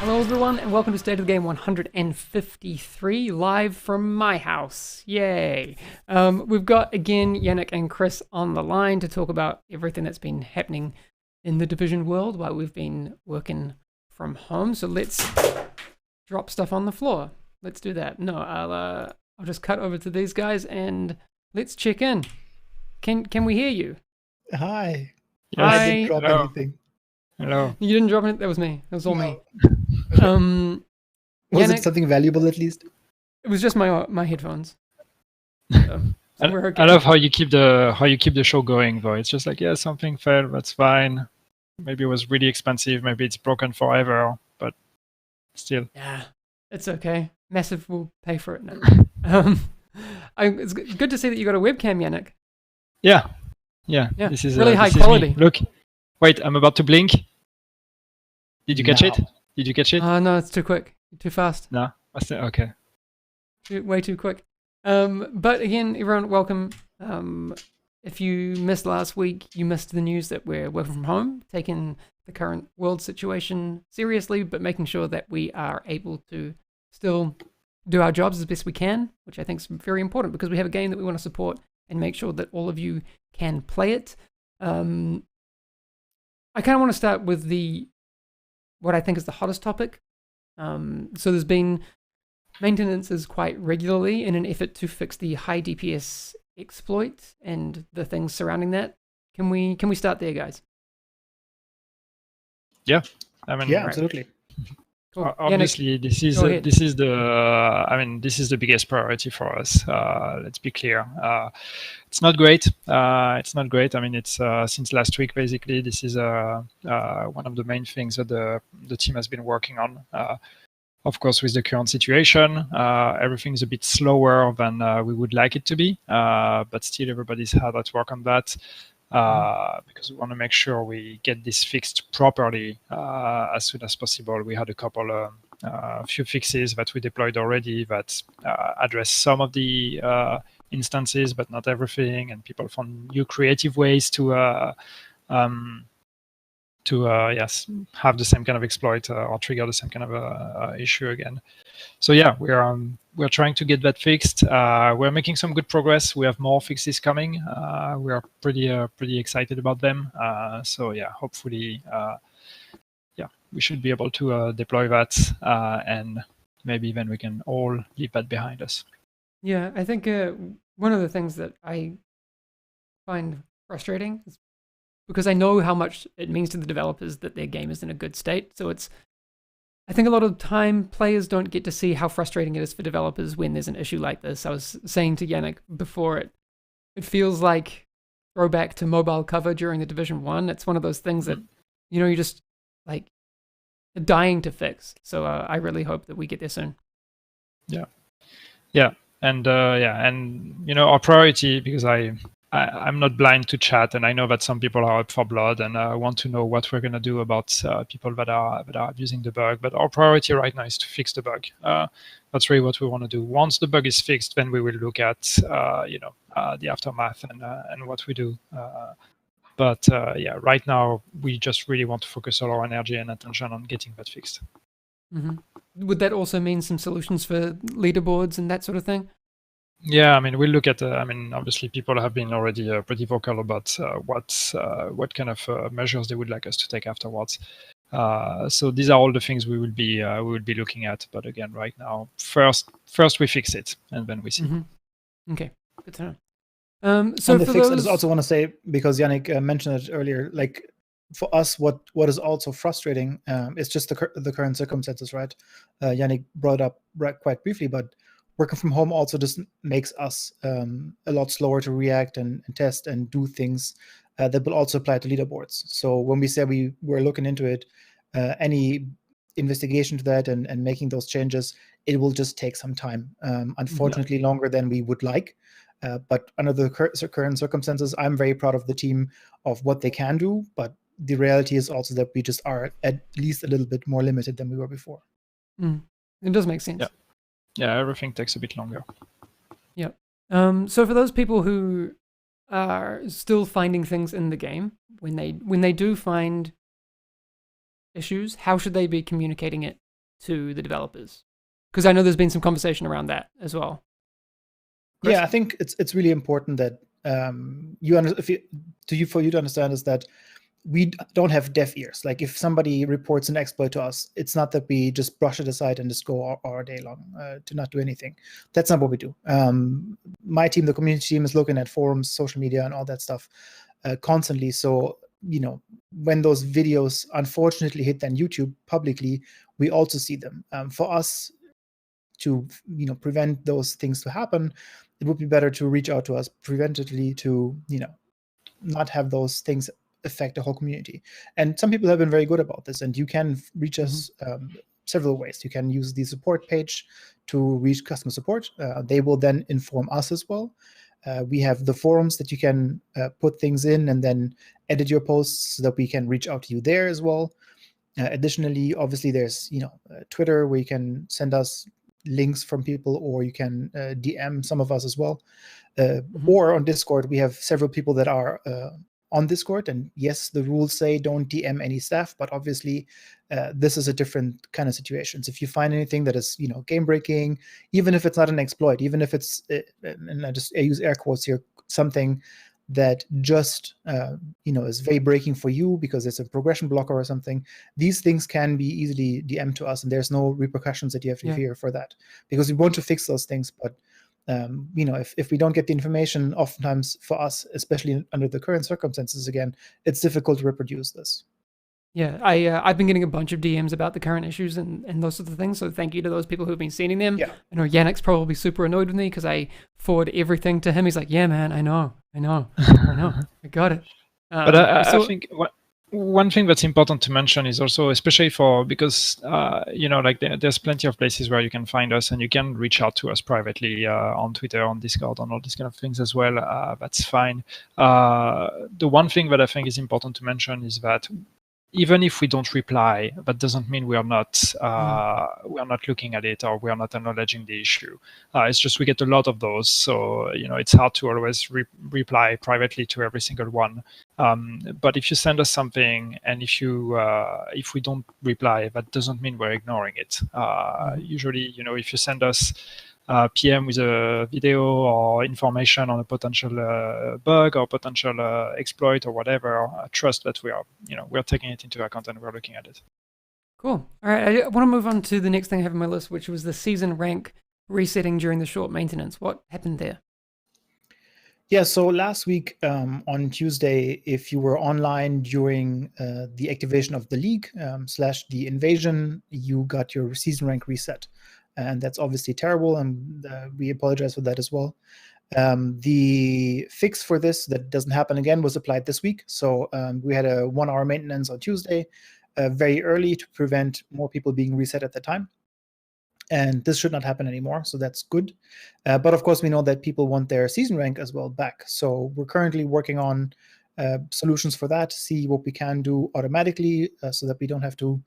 Hello everyone and welcome to State of the Game 153, live from my house. Yay! We've got again Yannick and Chris on the line to talk about everything that's been happening in the Division world while we've been working from home. So let's drop stuff on the floor. Let's do that. No, I'll just cut over to these guys and let's check in. Can we hear you? Hi. Yes. I didn't drop anything. Hello. You didn't drop it? That was me. That was all me. Was Yannick, it something valuable at least? It was just my headphones. So we're okay. I love how you keep the show going though. It's just like, yeah, something fell, that's fine. Maybe it was really expensive, maybe it's broken forever, but still. Yeah, it's okay. Massive will pay for it now. It's good to see that you got a webcam, Yannick. Yeah. This is really high quality. Look, wait, I'm about to blink. Did you catch it? Did you catch it? No, it's too quick, too fast. No, okay. Way too quick. But again, everyone, welcome. If you missed last week, you missed the news that we're working from home, taking the current world situation seriously, but making sure that we are able to still do our jobs as best we can, which I think is very important because we have a game that we want to support and make sure that all of you can play it. I kind of want to start with what I think is the hottest topic. So there's been maintenances quite regularly in an effort to fix the high DPS exploit and the things surrounding that. Can we start there, guys? Yeah, I mean, yeah, absolutely. Cool. Obviously, Yannick, this is the biggest priority for us. Let's be clear. It's not great. It's not great. I mean, it's since last week basically. This is one of the main things that the team has been working on. Of course, with the current situation, everything is a bit slower than we would like it to be. But still, everybody's hard at work on that. Because we want to make sure we get this fixed properly as soon as possible. We had a few fixes that we deployed already that address some of the instances, but not everything. And people found new creative ways to have the same kind of exploit or trigger the same kind of issue again. So yeah, we're trying to get that fixed. We're making some good progress. We have more fixes coming. We are pretty excited about them. So yeah, hopefully, we should be able to deploy that, and maybe then we can all leave that behind us. Yeah, I think one of the things that I find frustrating is because I know how much it means to the developers that their game is in a good state. So I think a lot of time players don't get to see how frustrating it is for developers when there's an issue like this. I was saying to Yannick before, it feels like throwback to mobile cover during the Division 1. It's one of those things that, you're just like dying to fix. So I really hope that we get there soon. Yeah. And our priority, because I'm not blind to chat, and I know that some people are up for blood and want to know what we're going to do about people that are abusing the bug. But our priority right now is to fix the bug. That's really what we want to do. Once the bug is fixed, then we will look at the aftermath and what we do. But right now we just really want to focus all our energy and attention on getting that fixed. Mm-hmm. Would that also mean some solutions for leaderboards and that sort of thing? Yeah, I mean, we'll look at. Obviously, people have been already pretty vocal about what kind of measures they would like us to take afterwards. So these are all the things we will be looking at. But again, right now, first we fix it, and then we see. Mm-hmm. Okay, good to know. So on the fix, I just also want to say, because Yannick mentioned it earlier, like for us, what is also frustrating is just the current circumstances, right? Yannick brought up quite briefly, but working from home also just makes us a lot slower to react and test and do things that will also apply to leaderboards. So when we say we're looking into it, any investigation to that and making those changes, it will just take some time. Unfortunately, longer than we would like. But under the current circumstances, I'm very proud of the team of what they can do. But the reality is also that we just are at least a little bit more limited than we were before. It does make sense. Yeah, everything takes a bit longer. Yeah. So for those people who are still finding things in the game, when they do find issues, how should they be communicating it to the developers? Because I know there's been some conversation around that as well. Chris? Yeah, I think it's really important that for you to understand is that we don't have deaf ears. Like if somebody reports an exploit to us, it's not that we just brush it aside and just go our day long to not do anything. That's not what we do. My team, the community team, is looking at forums, social media, and all that stuff constantly. So, when those videos unfortunately hit then YouTube publicly, we also see them. For us to, prevent those things to happen, it would be better to reach out to us preventatively to, not have those things affect the whole community. And some people have been very good about this, and you can reach us several ways. You can use the support page to reach customer support. They will then inform us as well. We have the forums that you can put things in and then edit your posts so that we can reach out to you there as well. Additionally, obviously, there's Twitter, where you can send us links from people, or you can DM some of us as well. Or on Discord, we have several people that are on Discord, and yes, the rules say don't DM any staff, but obviously this is a different kind of situation. So if you find anything that is game breaking, even if it's not an exploit, even if it's and I use air quotes here, something that just is very breaking for you because it's a progression blocker or something, these things can be easily DM'd to us, and there's no repercussions that you have to fear for that, because we want to fix those things. But if we don't get the information, oftentimes for us, especially under the current circumstances, again, it's difficult to reproduce this. Yeah, I've been getting a bunch of DMs about the current issues and those sorts of things. So thank you to those people who've been sending them. Yeah. I know Yannick's probably super annoyed with me because I forward everything to him. He's like, "Yeah, man, I know, I got it." But I think one thing that's important to mention is also, especially because there's plenty of places where you can find us, and you can reach out to us privately on Twitter, on Discord, on all these kind of things as well. That's fine. The one thing that I think is important to mention is that even if we don't reply, that doesn't mean we are not looking at it, or we are not acknowledging the issue. It's just we get a lot of those, so it's hard to always reply privately to every single one. But if you send us something, and if we don't reply, that doesn't mean we're ignoring it. Usually, if you send us PM with a video or information on a potential bug or potential exploit or whatever, trust that we're taking it into account and we're looking at it. Cool. All right, I want to move on to the next thing I have on my list, which was the season rank resetting during the short maintenance. What happened there? Yeah, so last week on Tuesday, if you were online during the activation of the league / the invasion, you got your season rank reset. And that's obviously terrible, and we apologize for that as well. The fix for this, that doesn't happen again, was applied this week. So we had a 1-hour maintenance on Tuesday, very early, to prevent more people being reset at the time. And this should not happen anymore, so that's good. But of course, we know that people want their season rank as well back. So we're currently working on solutions for that, see what we can do automatically so that we don't have to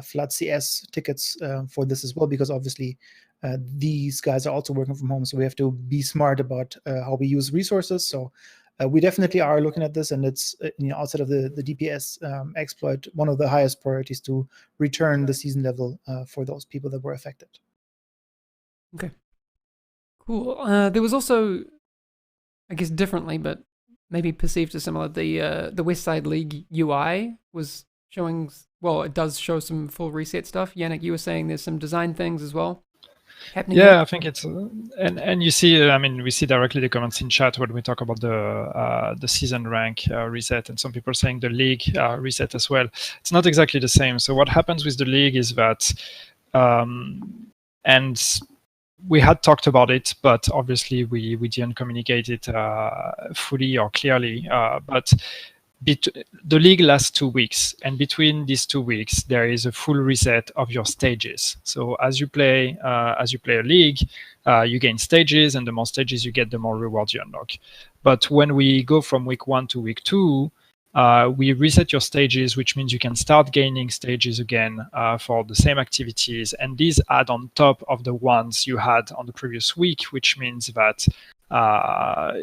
flood CS tickets for this as well, because obviously these guys are also working from home, so we have to be smart about how we use resources. So we definitely are looking at this, and it's outside of the DPS exploit, one of the highest priorities to return the season level for those people that were affected. Okay, cool. There was also, I guess differently, but maybe perceived as similar, the West Side League UI was showing, well, it does show some full reset stuff. Yannick, you were saying there's some design things as well happening. Yeah, I think it's and you see, we see directly the comments in chat when we talk about the season rank reset, and some people saying the league reset as well. It's not exactly the same. So what happens with the league is that, and we had talked about it, but obviously we didn't communicate it fully or clearly. But the league lasts 2 weeks, and between these 2 weeks there is a full reset of your stages. So as you play a league, you gain stages, and the more stages you get, the more rewards you unlock. But when we go from week 1 to week 2, we reset your stages, which means you can start gaining stages again for the same activities, and these add on top of the ones you had on the previous week, which means that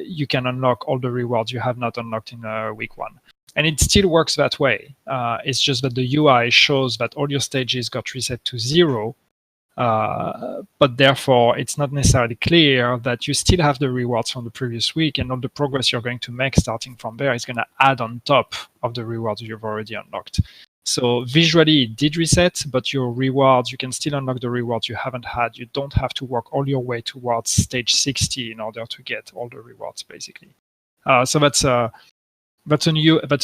you can unlock all the rewards you have not unlocked in week 1. And it still works that way. It's just that the UI shows that all your stages got reset to 0, but therefore it's not necessarily clear that you still have the rewards from the previous week, and all the progress you're going to make starting from there is going to add on top of the rewards you've already unlocked. So visually it did reset, but your rewards, you can still unlock the rewards you haven't had. You don't have to work all your way towards stage 60 in order to get all the rewards, basically. So that's a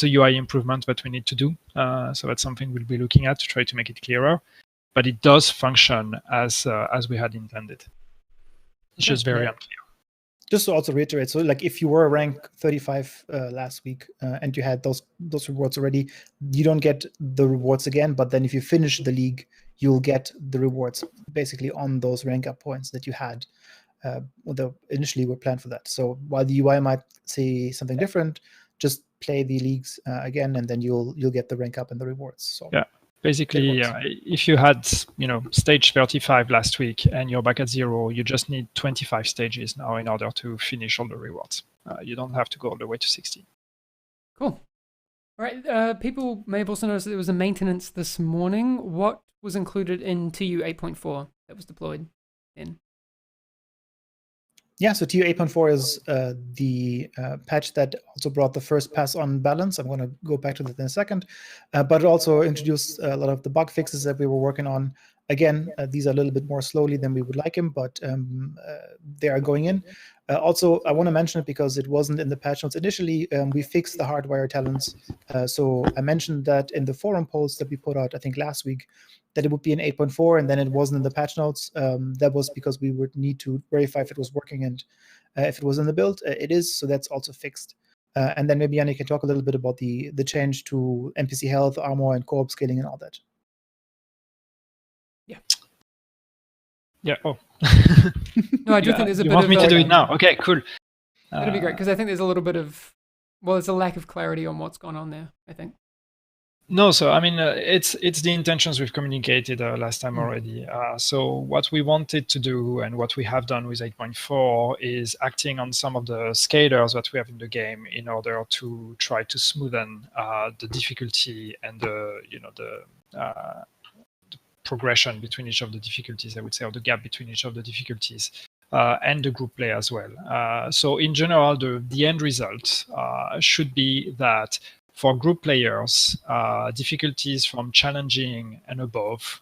UI improvement that we need to do. So that's something we'll be looking at to try to make it clearer. But it does function as we had intended. It's just very unclear. Just to also reiterate, so like if you were rank 35 last week and you had those rewards already, you don't get the rewards again. But then if you finish the league, you'll get the rewards basically on those rank up points that you had. Initially were planned for that. So while the UI might say something different, just play the leagues again, and then you'll get the rank up and the rewards. So yeah. Basically, if you had, stage 35 last week and you're back at 0, you just need 25 stages now in order to finish all the rewards. You don't have to go all the way to 60. Cool. All right. People may have also noticed that there was a maintenance this morning. What was included in TU 8.4 that was deployed in? Yeah, so TU 8.4 is the patch that also brought the first pass on balance. I'm going to go back to that in a second. But it also introduced a lot of the bug fixes that we were working on. Again, these are a little bit more slowly than we would like them, but they are going in. Also, I want to mention it because it wasn't in the patch notes initially. We fixed the hardwire talents. So I mentioned that in the forum post that we put out, I think last week, that it would be in 8.4, and then it wasn't in the patch notes. That was because we would need to verify if it was working and if it was in the build. It is, so that's also fixed. And then maybe Yannick can talk a little bit about the change to NPC health, armor, and co-op scaling and all that. Yeah. Oh. No, I do think there's a bit of... You want me to do it now? Okay, cool. That'd be great, because I think there's a little bit of... Well, there's a lack of clarity on what's gone on there, I think. No, so I mean, it's the intentions we've communicated last time already. So what we wanted to do and what we have done with 8.4 is acting on some of the scalars that we have in the game in order to try to smoothen the difficulty and the progression between each of the difficulties, I would say, or the gap between each of the difficulties. And the group play as well. So in general, the end result should be that for group players, difficulties from challenging and above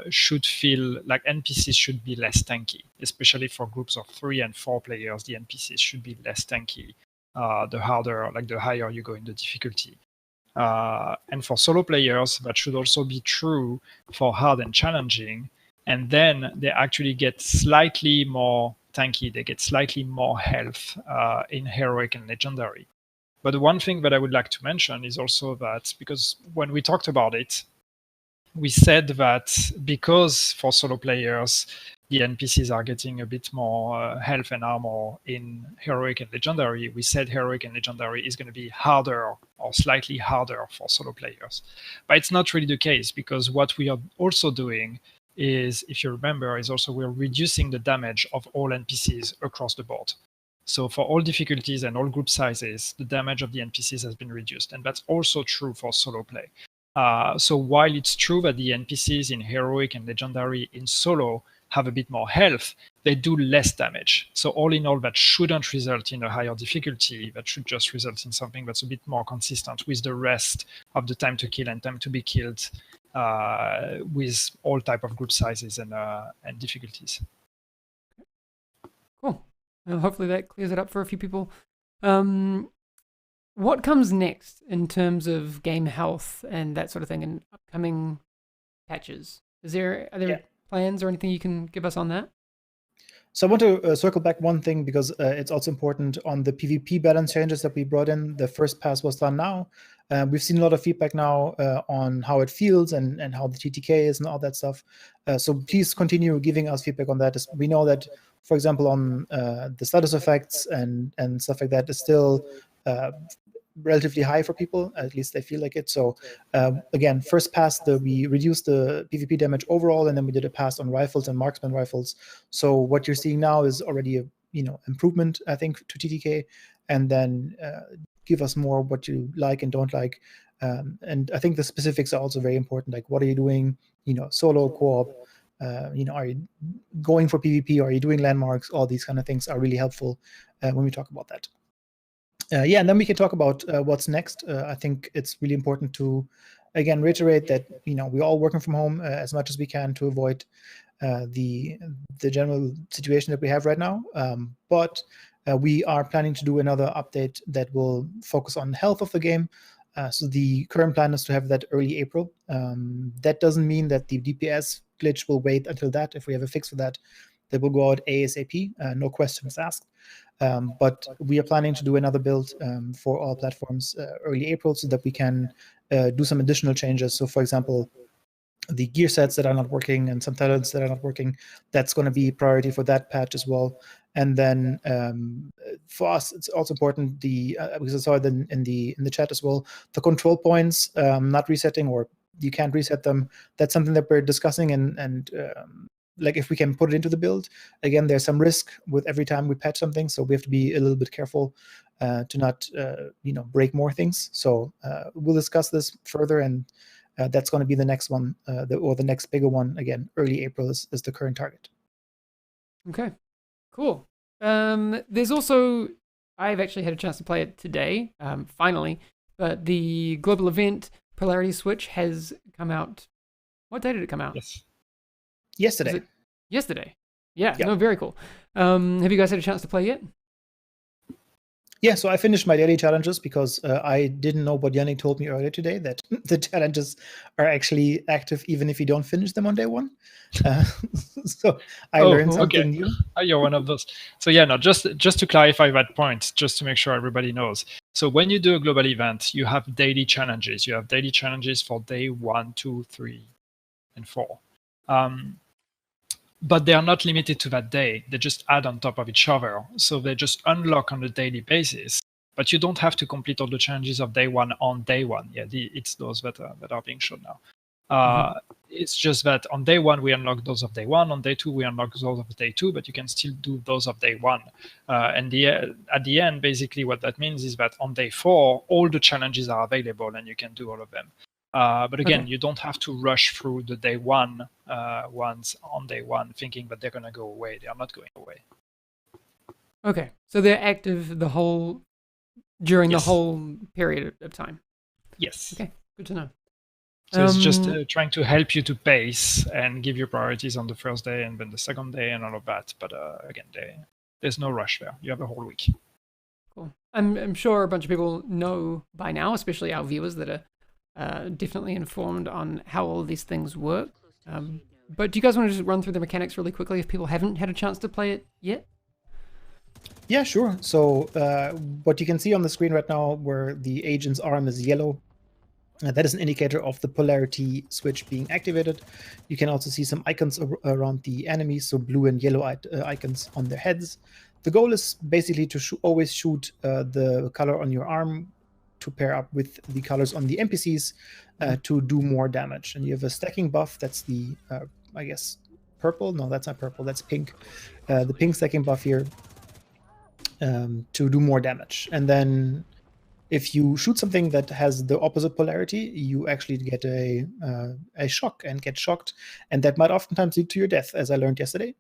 should feel like NPCs should be less tanky, especially for groups of 3 and 4 players. The NPCs should be less tanky, the higher you go in the difficulty. And for solo players, that should also be true for hard and challenging. And then they actually get slightly more tanky. They get slightly more health in heroic and legendary. But the one thing that I would like to mention is also that, because when we talked about it, we said that because for solo players, the NPCs are getting a bit more health and armor in heroic and legendary, we said heroic and legendary is going to be harder or slightly harder for solo players. But it's not really the case, because what we are also doing is, if you remember, is also we're reducing the damage of all NPCs across the board. So for all difficulties and all group sizes, the damage of the NPCs has been reduced. And that's also true for solo play. So while it's true that the NPCs in heroic and legendary in solo have a bit more health, they do less damage. So all in all, that shouldn't result in a higher difficulty. That should just result in something that's a bit more consistent with the rest of the time to kill and time to be killed with all type of group sizes and difficulties. Cool. Hopefully that clears it up for a few people. What comes next in terms of game health and that sort of thing in upcoming patches? Are there plans or anything you can give us on that? So I want to circle back one thing, because it's also important on the PvP balance changes that we brought in. The first pass was done now. We've seen a lot of feedback now on how it feels and how the TTK is and all that stuff. So please continue giving us feedback on that. We know that, for example, on the status effects and stuff like that is still relatively high for people. At least they feel like it. So again, first pass, we reduced the PvP damage overall, and then we did a pass on rifles and marksman rifles. So what you're seeing now is already a improvement, I think, to TTK. And then give us more what you like and don't like. And I think the specifics are also very important. Like, what are you doing? Solo, co-op. Are you going for PvP? Are you doing landmarks? All these kind of things are really helpful when we talk about that. And then we can talk about what's next. I think it's really important to, again, reiterate that we're all working from home as much as we can to avoid the general situation that we have right now. But we are planning to do another update that will focus on health of the game. So the current plan is to have that early April. That doesn't mean that the DPS glitch will wait until that. If we have a fix for that, that will go out ASAP. No questions asked. But we are planning to do another build for all platforms early April so that we can do some additional changes. So, for example, the gear sets that are not working and some talents that are not working, that's going to be priority for that patch as well. And then for us, it's also important because I saw it in the chat as well, the control points not resetting, or you can't reset them. That's something that we're discussing, and like if we can put it into the build. Again, there's some risk with every time we patch something, so we have to be a little bit careful to not break more things. So we'll discuss this further, and that's going to be the next one, or the next bigger one. Again, early April is the current target. Okay, cool. There's also, I've actually had a chance to play it today, finally, but the global event Polarity Switch has come out. What day did it come out? Yes. Yesterday. Yesterday. Yeah, no, very cool. Have you guys had a chance to play yet? Yeah, so I finished my daily challenges because I didn't know what Yannick told me earlier today, that the challenges are actually active even if you don't finish them on day one. So I learned something new. You're one of those. So yeah, no, just to clarify that point, just to make sure everybody knows. So when you do a global event, you have daily challenges. You have daily challenges for day 1, 2, 3, and 4. But they are not limited to that day. They just add on top of each other. So they just unlock on a daily basis. But you don't have to complete all the challenges of day 1 on day 1. Yeah, it's those that are being shown now. It's just that on day 1, we unlock those of day 1. On day 2, we unlock those of day 2, but you can still do those of day 1. And at the end, basically what that means is that on day 4, all the challenges are available and you can do all of them. But again, you don't have to rush through the day 1 ones on day 1 thinking that they're going to go away. They are not going away. Okay, so they're active during the whole period of time. Yes. Okay, good to know. So it's just trying to help you to pace and give you priorities on the first day and then the second day and all of that. But again, there's no rush there. You have a whole week. Cool. I'm sure a bunch of people know by now, especially our viewers that are definitely informed on how all these things work. But do you guys want to just run through the mechanics really quickly if people haven't had a chance to play it yet? Yeah, sure. So what you can see on the screen right now, where the agent's arm is yellow, that is an indicator of the polarity switch being activated. You can also see some icons around the enemies, so blue and yellow icons on their heads. The goal is basically to always shoot the color on your arm to pair up with the colors on the NPCs to do more damage. And you have a stacking buff. That's the, I guess, purple. No, that's not purple. That's pink. The pink stacking buff here to do more damage. And then if you shoot something that has the opposite polarity, you actually get a shock and get shocked. And that might oftentimes lead to your death, as I learned yesterday,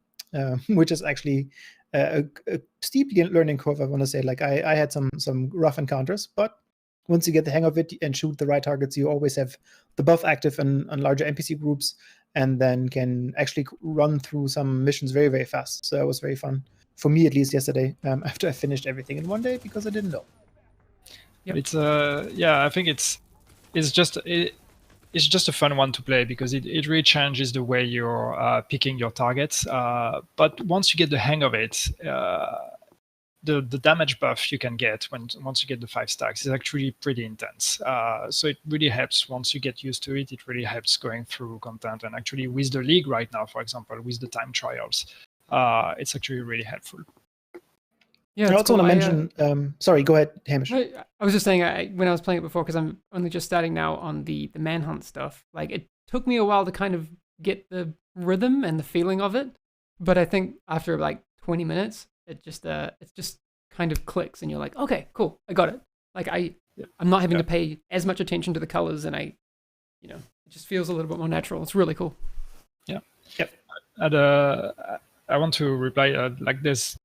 which is actually a steep learning curve, I want to say. Like I had some rough encounters, but once you get the hang of it and shoot the right targets, you always have the buff active on larger NPC groups, and then can actually run through some missions very, very fast. So that was very fun, for me at least, yesterday, after I finished everything in one day, because I didn't know. Yep. It's I think it's just a fun one to play because it really changes the way you're picking your targets. But once you get the hang of it, the damage buff you can get once you get the 5 stacks is actually pretty intense. So it really helps once you get used to it. It really helps going through content, and actually with the league right now, for example, with the time trials, it's actually really helpful. Yeah, I also want to mention. Sorry, go ahead, Hamish. I was just saying, when I was playing it before, because I'm only just starting now on the manhunt stuff. Like, it took me a while to kind of get the rhythm and the feeling of it, but I think after like 20 minutes, it just kind of clicks, and you're like, okay, cool, I got it. Like I'm not having to pay as much attention to the colors, and it just feels a little bit more natural. It's really cool. Yeah. Yep. And I want to reply, there's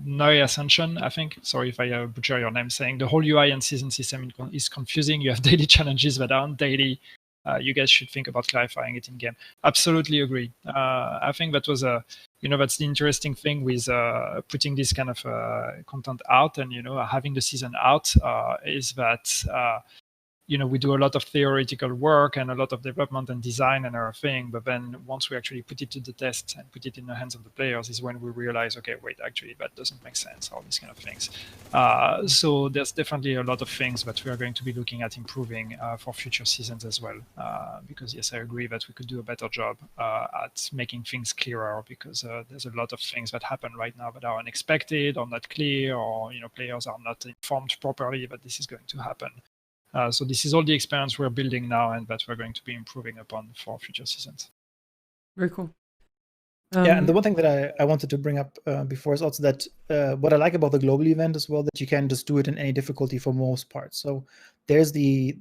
Noi Ascension, I think. Sorry if I butcher your name, saying the whole UI and season system is confusing. You have daily challenges that aren't daily. You guys should think about clarifying it in game. Absolutely agree. I think that was that's the interesting thing with putting this kind of content out and having the season out is that we do a lot of theoretical work and a lot of development and design and everything, but then once we actually put it to the test and put it in the hands of the players is when we realize, okay, wait, actually that doesn't make sense, all these kind of things. So there's definitely a lot of things that we are going to be looking at improving for future seasons as well, because yes, I agree that we could do a better job at making things clearer, because there's a lot of things that happen right now that are unexpected or not clear, or players are not informed properly that this is going to happen. So this is all the experience we're building now and that we're going to be improving upon for future seasons. Very cool. And the one thing that I wanted to bring up before is also that what I like about the global event as well, that you can just do it in any difficulty for most parts. So there's the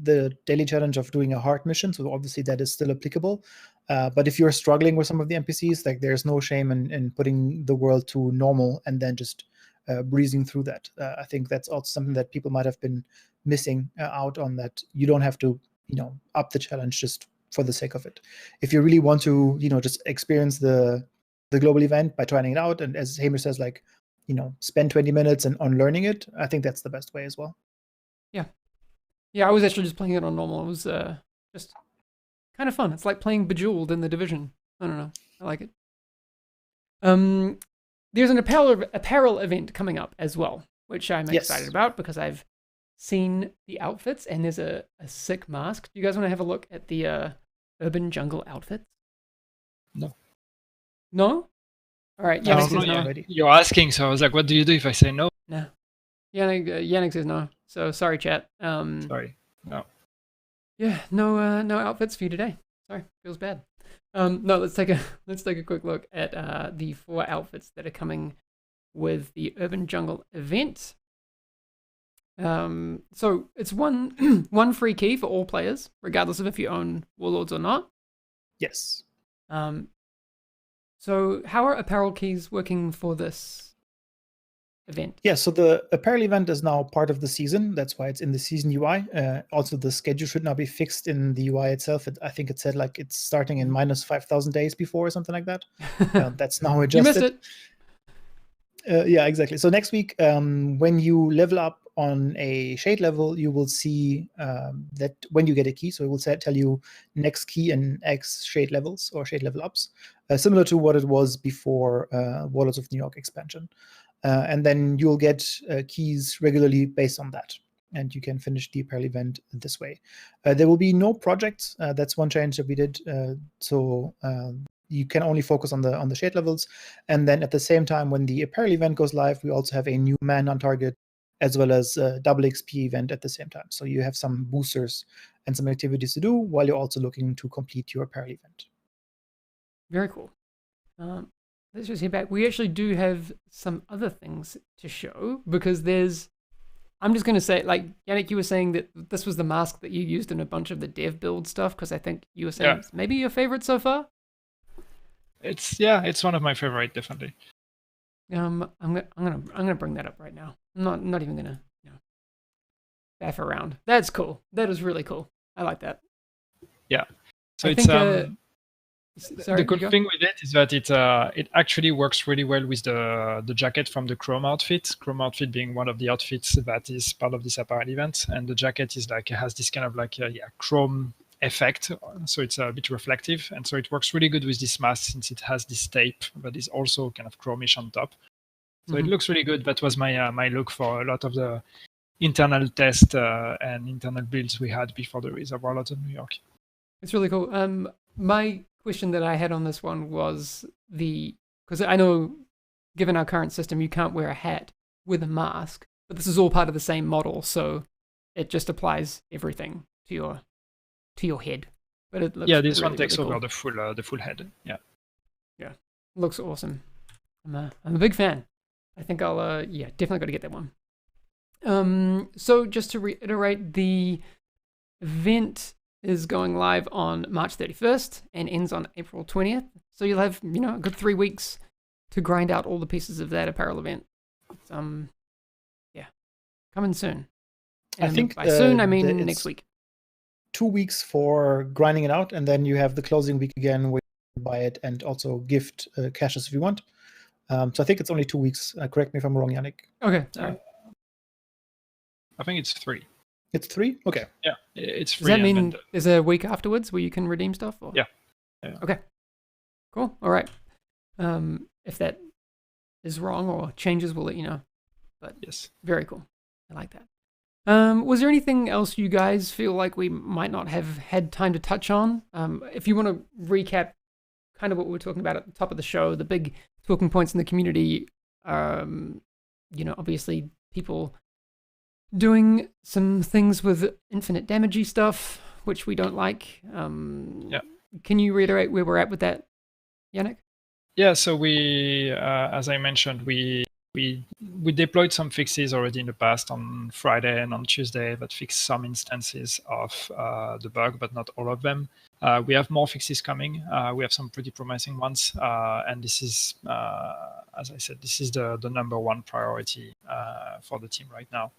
daily challenge of doing a hard mission. So obviously that is still applicable. But if you're struggling with some of the NPCs, like there's no shame in putting the world to normal and then just breezing through that. I think that's also something that people might have been missing out on, that you don't have to up the challenge just for the sake of it. If you really want to just experience the global event by trying it out, and as Hamer says, spend 20 minutes on learning it, I think that's the best way as well. Yeah, I was actually just playing it on normal. It was just kind of fun. It's like playing Bejeweled in the Division. I don't know, I like it. There's an apparel event coming up as well, which I'm excited about because I've seen the outfits, and there's a sick mask. Do you guys want to have a look at the urban jungle outfits? No. No? All right. Yannick says no. You're asking, so I was like, what do you do if I say no? No. Yannick says no. So sorry, chat. Sorry. No. Yeah, no outfits for you today. Sorry, feels bad. No, let's take a quick look at the 4 outfits that are coming with the Urban Jungle event. So it's one free key for all players, regardless of if you own Warlords or not. Yes. So how are apparel keys working for this event? Yeah, so the apparel event is now part of the season. That's why it's in the season UI. Also, the schedule should now be fixed in the UI itself. I think it said it's starting in minus 5,000 days before or something like that. That's now adjusted. You missed it. Yeah, exactly. So next week, when you level up on a shade level, you will see that when you get a key, so it will tell you next key and X shade levels or shade level ups, similar to what it was before Warlords of New York expansion. And then you'll get keys regularly based on that. And you can finish the apparel event this way. There will be no projects. That's one change that we did. So you can only focus on the shade levels. And then at the same time, when the apparel event goes live, we also have a new man on target, as well as a double XP event at the same time. So you have some boosters and some activities to do while you're also looking to complete your apparel event. Very cool. Let's just head back. We actually do have some other things to show, because I'm just going to say, Yannick, you were saying that this was the mask that you used in a bunch of the dev build stuff, because I think you were saying it's maybe your favorite so far? It's one of my favorite, definitely. I'm gonna bring that up right now. I'm not even gonna faff around. That's cool. That is really cool. I like that. Yeah. So Sorry, the good thing with it is that it actually works really well with the jacket from the Chrome outfit. Chrome outfit being one of the outfits that is part of this apparel event, and the jacket is it has this kind of Chrome effect, so it's a bit reflective, and so it works really good with this mask since it has this tape that is also kind of chromish on top. So it looks really good. That was my look for a lot of the internal test and internal builds we had before the release of Warlords of New York. It's really cool. My question that I had on this one was because I know, given our current system, you can't wear a hat with a mask, but this is all part of the same model, so it just applies everything to your head. But it looks this really, one takes really over cool. the full head. Yeah, looks awesome. I'm a big fan. I think I'll definitely got to get that one. So just to reiterate, the event is going live on March 31st and ends on April 20th. So you'll have, a good 3 weeks to grind out all the pieces of that apparel event. It's, coming soon. And I think by soon, I mean next week. 2 weeks for grinding it out, and then you have the closing week again where you buy it and also gift caches if you want. So I think it's only 2 weeks. Correct me if I'm wrong, Yannick. Okay, sorry. I think it's 3. It's 3? Okay. Yeah, it's free. Does that mean there's a week afterwards where you can redeem stuff? Or? Yeah. Okay. Cool. All right. If that is wrong or changes, we'll let you know. But yes, very cool. I like that. Was there anything else you guys feel like we might not have had time to touch on? If you want to recap kind of what we were talking about at the top of the show, the big talking points in the community, obviously people doing some things with infinite damagey stuff, which we don't like. Can you reiterate where we're at with that, Yannick? Yeah, so we, as I mentioned, we deployed some fixes already in the past on Friday and on Tuesday that fixed some instances of the bug, but not all of them. We have more fixes coming. We have some pretty promising ones, and this is, as I said, this is the number one priority for the team right now.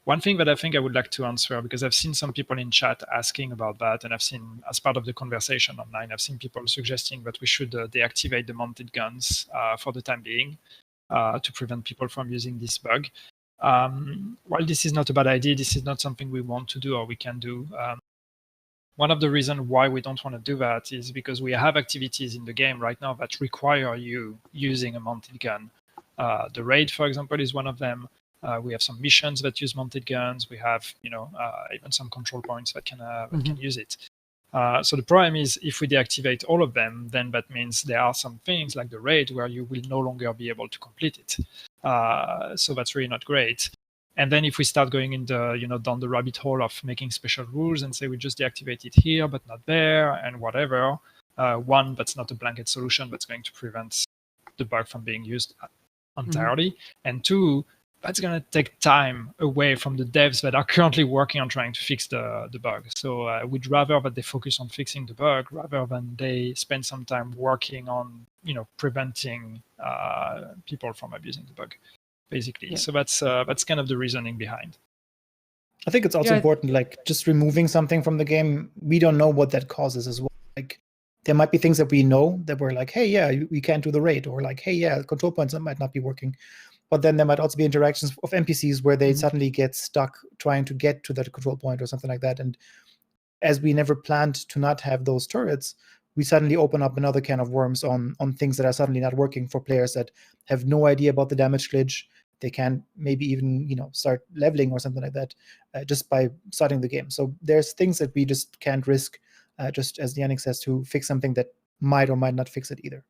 One thing that I think I would like to answer, because I've seen some people in chat asking about that, and I've seen, as part of the conversation online, I've seen people suggesting that we should deactivate the mounted guns for the time being to prevent people from using this bug. While this is not a bad idea, this is not something we want to do or we can do. One of the reasons why we don't want to do that is because we have activities in the game right now that require you using a mounted gun. The raid, for example, is one of them. We have some missions that use mounted guns. We have, even some control points that can use it. So the problem is, if we deactivate all of them, then that means there are some things like the raid where you will no longer be able to complete it. So that's really not great. And then if we start going in the, down the rabbit hole of making special rules and say we just deactivate it here but not there and whatever, one, that's not a blanket solution that's going to prevent the bug from being used entirely, and two, that's going to take time away from the devs that are currently working on trying to fix the bug. So we'd rather that they focus on fixing the bug rather than they spend some time working on, preventing people from abusing the bug, basically. Yeah. So that's kind of the reasoning behind. I think it's also important, like just removing something from the game. We don't know what that causes as well. Like there might be things that we know that we're like, hey, yeah, we can't do the raid, or like, hey, yeah, control points that might not be working. But then there might also be interactions of NPCs where they suddenly get stuck trying to get to that control point or something like that. And as we never planned to not have those turrets, we suddenly open up another can of worms on things that are suddenly not working for players that have no idea about the damage glitch. They can't maybe even start leveling or something like that just by starting the game. So there's things that we just can't risk, just as Yannick says, to fix something that might or might not fix it either.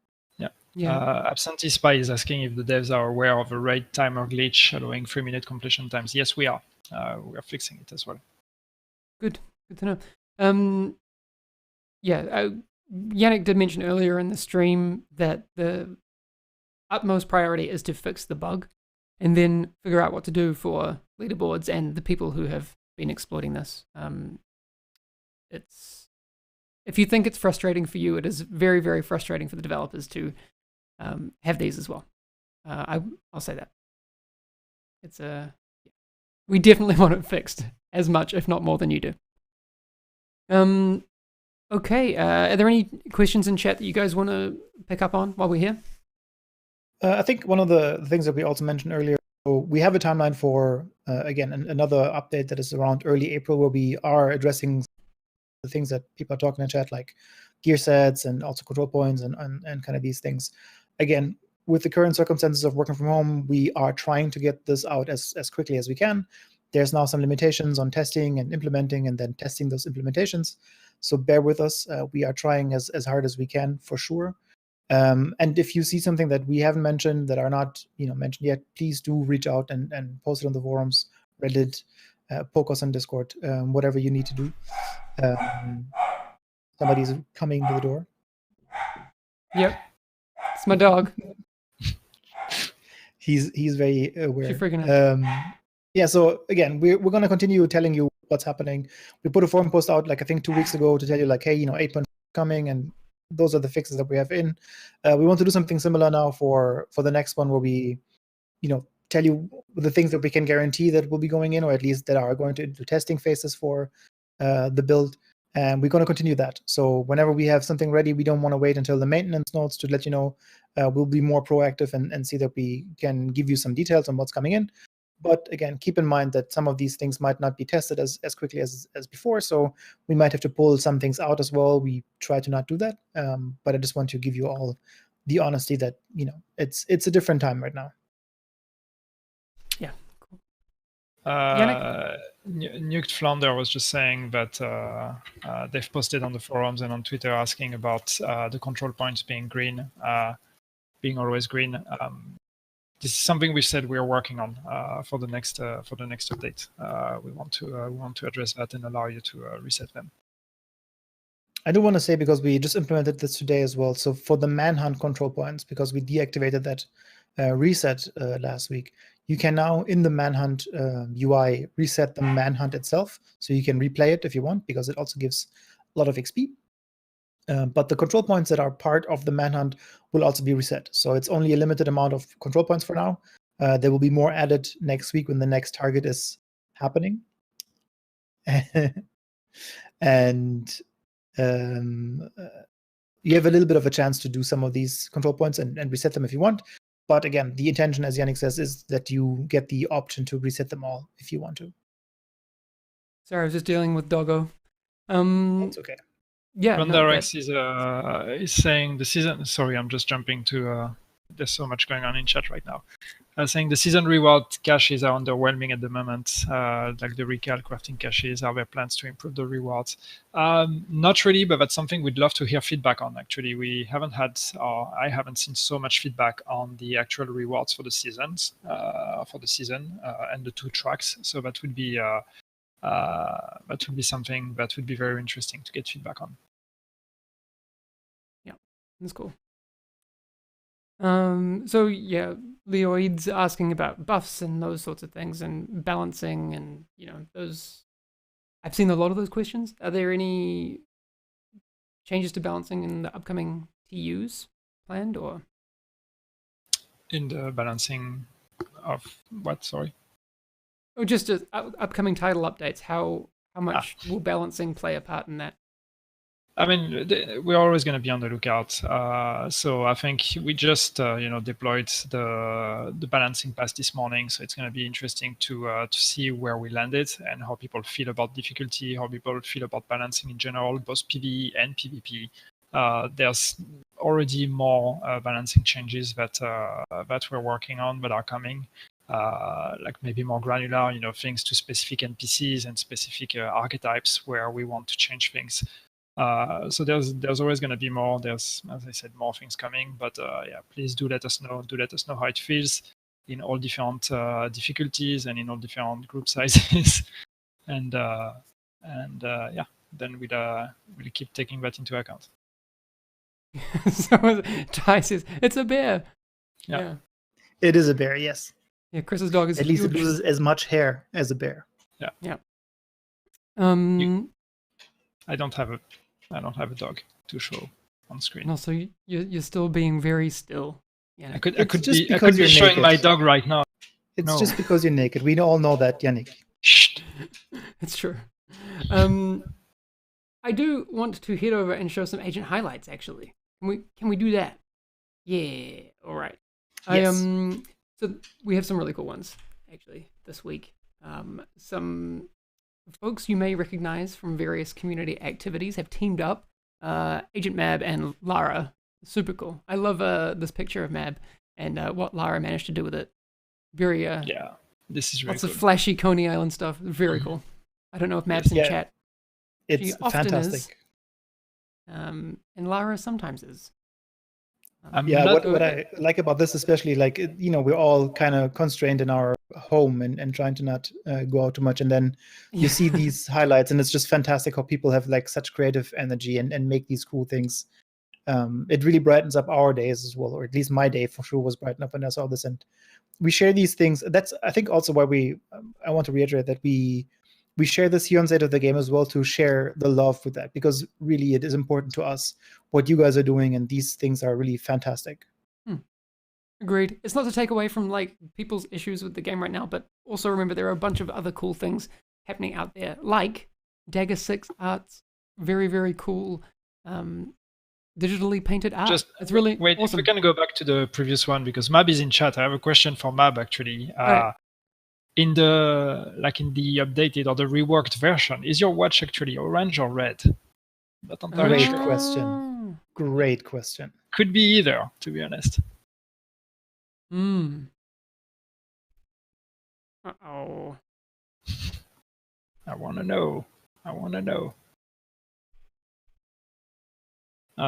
Yeah. Absentee Spy is asking if the devs are aware of a raid timer glitch allowing 3-minute completion times. Yes, we are. We are fixing it as well. Good to know. Yannick did mention earlier in the stream that the utmost priority is to fix the bug and then figure out what to do for leaderboards and the people who have been exploiting this. If you think it's frustrating for you, it is very, very frustrating for the developers to have these as well. I'll say that. It's we definitely want it fixed as much, if not more, than you do. Okay. Are there any questions in chat that you guys want to pick up on while we're here? I think one of the things that we also mentioned earlier, so we have a timeline for, again, another update that is around early April, where we are addressing the things that people are talking in chat, like gear sets and also control points and kind of these things. Again, with the current circumstances of working from home, we are trying to get this out as quickly as we can. There's now some limitations on testing and implementing and then testing those implementations. So bear with us. We are trying as hard as we can, for sure. And if you see something that we haven't mentioned, that are not mentioned yet, please do reach out and post it on the forums, Reddit, poke us on Discord, whatever you need to do. Somebody's coming to the door. Yep. It's my dog. He's very aware. She freaking out. Yeah, so again, we're going to continue telling you what's happening. We put a forum post out, like I think 2 weeks ago, to tell you, like, hey, 8.4 coming, and those are the fixes that we have in. We want to do something similar now for the next one, where we, tell you the things that we can guarantee that will be going in, or at least that are going to into testing phases for the build. And we're going to continue that. So whenever we have something ready, we don't want to wait until the maintenance notes to let you know. We'll be more proactive and see that we can give you some details on what's coming in. But again, keep in mind that some of these things might not be tested as quickly as before, so we might have to pull some things out as well. We try to not do that, but I just want to give you all the honesty that it's a different time right now. Yeah, cool. Nuked Flounder was just saying that they've posted on the forums and on Twitter asking about the control points being green, being always green. This is something we said we are working on for the next update. We want to address that and allow you to reset them. I do want to say, because we just implemented this today as well. So for the manhunt control points, because we deactivated that reset last week, you can now in the manhunt UI reset the manhunt itself, so you can replay it if you want, because it also gives a lot of XP. But the control points that are part of the manhunt will also be reset. So it's only a limited amount of control points for now. There will be more added next week when the next target is happening. And you have a little bit of a chance to do some of these control points and reset them if you want. But again, the intention, as Yannick says, is that you get the option to reset them all if you want to. Sorry, I was just dealing with Doggo. It's okay. Yeah, Rondarex is saying the season. Sorry, I'm just jumping to. There's so much going on in chat right now. Saying the season reward caches are underwhelming at the moment, like the recal crafting caches. Are there plans to improve the rewards? Not really, but that's something we'd love to hear feedback on. Actually, we haven't had, or I haven't seen so much feedback on the actual rewards for the seasons, and the 2 tracks. So that would be something that would be very interesting to get feedback on. Yeah, that's cool. So yeah, Leoid's asking about buffs and those sorts of things and balancing and those. I've seen a lot of those questions. Are there any changes to balancing in the upcoming TUs planned, or in the balancing of what? Sorry. Or just upcoming title updates? How much will balancing play a part in that? I mean, we're always going to be on the lookout. So I think we just, deployed the balancing pass this morning. So it's going to be interesting to see where we landed and how people feel about difficulty, how people feel about balancing in general, both PvE and PvP. There's already more balancing changes that we're working on that are coming. Like maybe more granular, things to specific NPCs and specific archetypes where we want to change things. So there's always going to be more. There's, as I said, more things coming. But yeah, please do let us know. Do let us know how it feels in all different difficulties and in all different group sizes. and yeah, then we'll keep taking that into account. So Ty says it's a bear. Yeah. It is a bear. Yes. Yeah, Chris's dog is at least it loses as much hair as a bear. Yeah. Yeah. I don't have a dog to show on screen. No, so you're still being very still. Yeah. I could be showing my dog right now. It's just because you're naked. We all know that, Yannick. Shh. It's true. I do want to head over and show some agent highlights. Actually, can we do that? Yeah. All right. Yes. So we have some really cool ones actually this week. Some folks you may recognize from various community activities have teamed up. Agent Mab and Lara. Super cool. I love this picture of Mab and what Lara managed to do with it. Very yeah, this is really lots of flashy Coney Island stuff. Very cool. I don't know if Mab's in chat. It's fantastic. Is, and Lara sometimes is. What I like about this, especially, like, we're all kind of constrained in our home and trying to not go out too much, and then you see these highlights, and it's just fantastic how people have like such creative energy and make these cool things. It really brightens up our days as well, or at least my day for sure was brightened up when I saw this, and share these things. That's, I think, also why I want to reiterate that we share this here on State of the Game as well, to share the love with that, because really it is important to us what you guys are doing, and these things are really fantastic. Agreed. It's not to take away from like people's issues with the game right now, but also remember there are a bunch of other cool things happening out there, like Dagger 6 Art's very, very cool digitally painted art. It's really wait. awesome. If we can go back to the previous one, because Mab is in chat. I have a question for Mab actually. Right. In the updated or the reworked version, is your watch actually orange or red? Not entirely Great sure. question. Great question. Could be either, to be honest. Uh-oh. I want to know.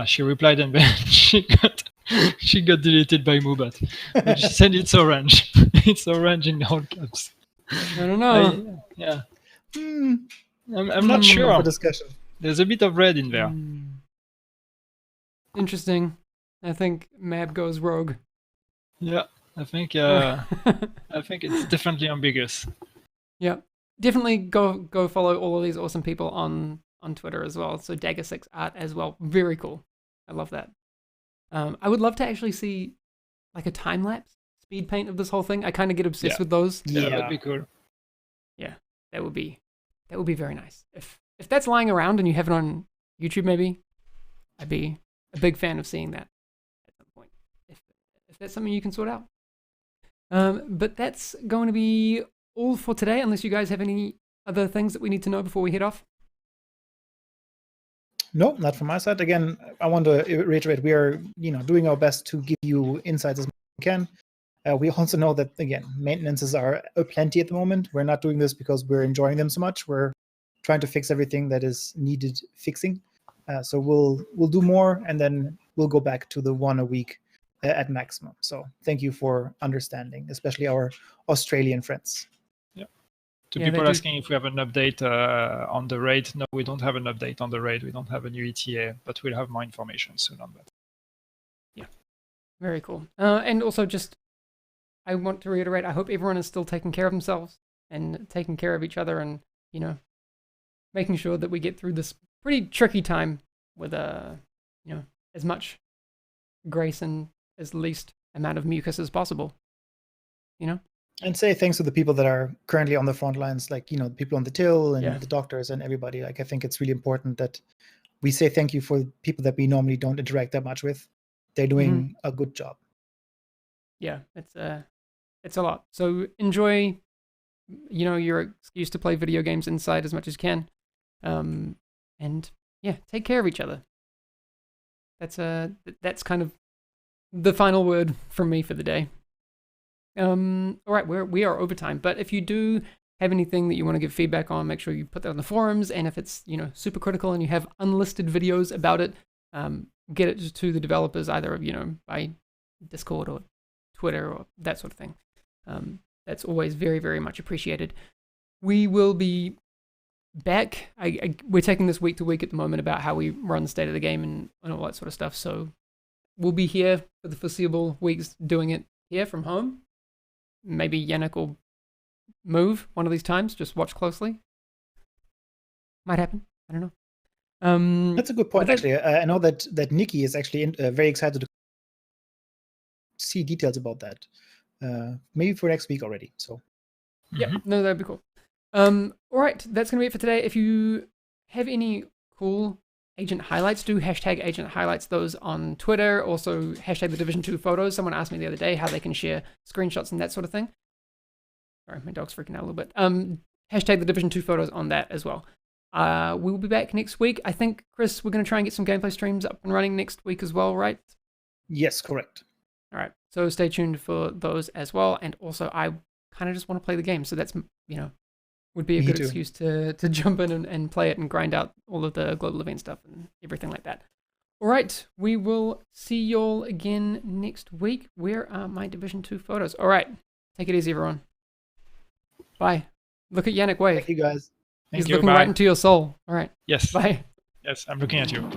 She replied and then she got deleted by Mubat. But she said it's orange. It's orange in all caps. I don't know. Yeah. I'm not sure. For discussion. There's a bit of red in there. Interesting. I think Mab goes rogue. Yeah, I think it's definitely ambiguous. Yeah. Definitely go follow all of these awesome people on Twitter as well. So Dagger 6 Art as well. Very cool. I love that. I would love to actually see like a time lapse speed paint of this whole thing. I kind of get obsessed with those. Yeah, that'd be cool. Yeah, that would be very nice. If that's lying around and you have it on YouTube, maybe I'd be a big fan of seeing that at some point. If that's something you can sort out. But that's going to be all for today, unless you guys have any other things that we need to know before we head off. No, not from my side. Again, I want to reiterate, we are doing our best to give you insights as much as we can. We also know that, again, maintenances are plenty at the moment. We're not doing this because we're enjoying them so much. We're trying to fix everything that is needed fixing. So we'll do more, and then we'll go back to the one a week at maximum. So thank you for understanding, especially our Australian friends. To people asking if we have an update on the raid, no, we don't have an update on the raid. We don't have a new ETA, but we'll have more information soon on that. Yeah, very cool. And also I want to reiterate, I hope everyone is still taking care of themselves and taking care of each other, and, making sure that we get through this pretty tricky time with, as much grace and as least amount of mucus as possible, And say thanks to the people that are currently on the front lines, like, the people on the till and the doctors and everybody. Like, I think it's really important that we say thank you for people that we normally don't interact that much with. They're doing a good job. Yeah, it's a lot. So enjoy, your excuse to play video games inside as much as you can. And yeah, take care of each other. That's kind of the final word from me for the day. All right, we are over time, but if you do have anything that you want to give feedback on, make sure you put that on the forums. And if it's super critical and you have unlisted videos about it, get it to the developers either by Discord or Twitter or that sort of thing. That's always very, very much appreciated. We will be back. We're taking this week to week at the moment about how we run the State of the Game and all that sort of stuff. So we'll be here for the foreseeable weeks doing it here from home. Maybe Yannick will move one of these times. Just watch closely. Might happen. I don't know. That's a good point, actually. I know that Nikki is actually very excited to see details about that. Maybe for next week already. So, yeah, no, that'd be cool. All right, that's gonna be it for today. If you have any cool agent highlights, do hashtag agent highlights those on Twitter. Also hashtag the Division 2 photos. Someone asked me the other day how they can share screenshots and that sort of thing. Sorry, my dog's freaking out a little bit. Hashtag the Division 2 photos on that as well. We will be back next week. I think, Chris, we're going to try and get some gameplay streams up and running next week as well, right? Yes, correct. All right, so stay tuned for those as well. And also, I kind of just want to play the game, so that's, would be a good excuse to jump in and play it and grind out all of the global event stuff and everything like that. All right, we will see y'all again next week. Where are my Division 2 photos? All right, take it easy, everyone. Bye. Look at Yannick wave. Thank you, guys. He's looking right into your soul. All right. Yes. Bye. Yes, I'm looking at you.